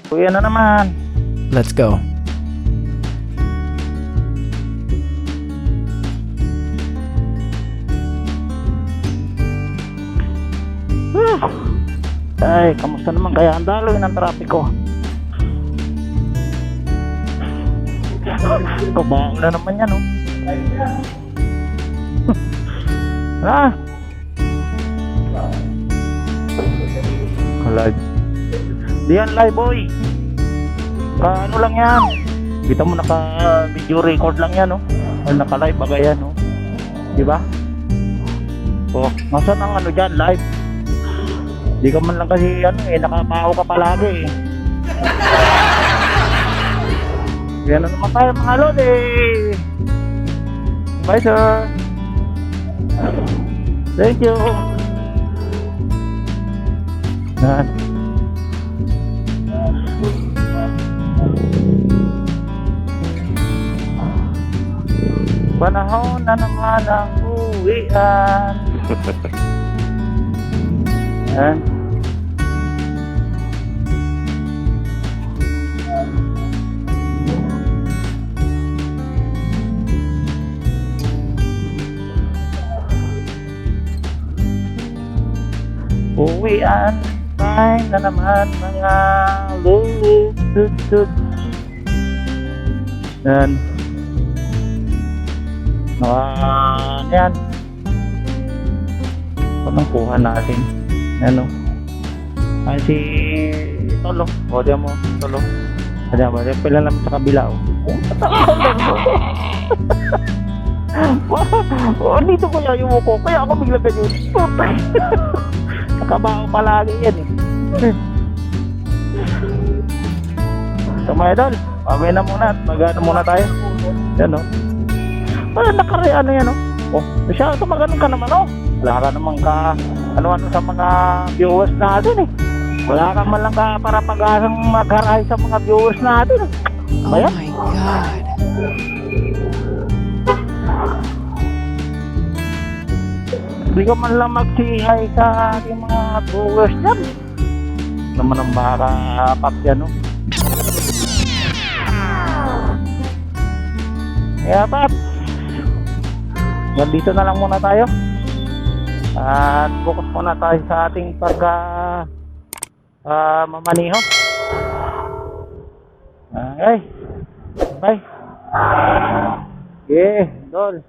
Kuya na naman. Let's go. Ay, kamusta naman kaya ang daloy ng trapiko? Kabaho na naman yan, oh. Ha? Live. Di yan live, boy. Ano lang yan. Kita mo naka video record lang yan, oh. Ay, naka live bagay yan, oh. Diba? Oh, nasaan ang ano dyan, live? Di ka man lang kasi ano nakapaho ka palagi eh. Yan na naman tayo mga lodi. Bye sir. Thank you. Yan. Panahon na naman ang uwian. Yan. Uwian tayo na naman mga lulutut. Yan. Yan. Panangkuhan natin. Ano? Ay si Tolo. O diyan mo, Tolo. Diyan mo, pila lang sa kabila. Dito ko yung umuko. Kaya ako bigla ganyan. Nakabaho palagi yan eh. So mga idol, pabay na muna at mag-ano muna tayo. Yan o. Ano yan o. Oh, siya, maganon ka naman o. Wala ka naman ka ano sa mga viewers natin eh. Wala ka man lang ka para pag-asang magharay sa mga viewers natin eh. Oh Bayan? my God. Hindi ka man lang mag-say sa ating mga viewers dyan. Naman ang makakapak yan no. Kaya Pat, nandito na lang muna tayo. At focus muna tayo sa ating mamaniho. Okay. Bye. Yeah, Dol.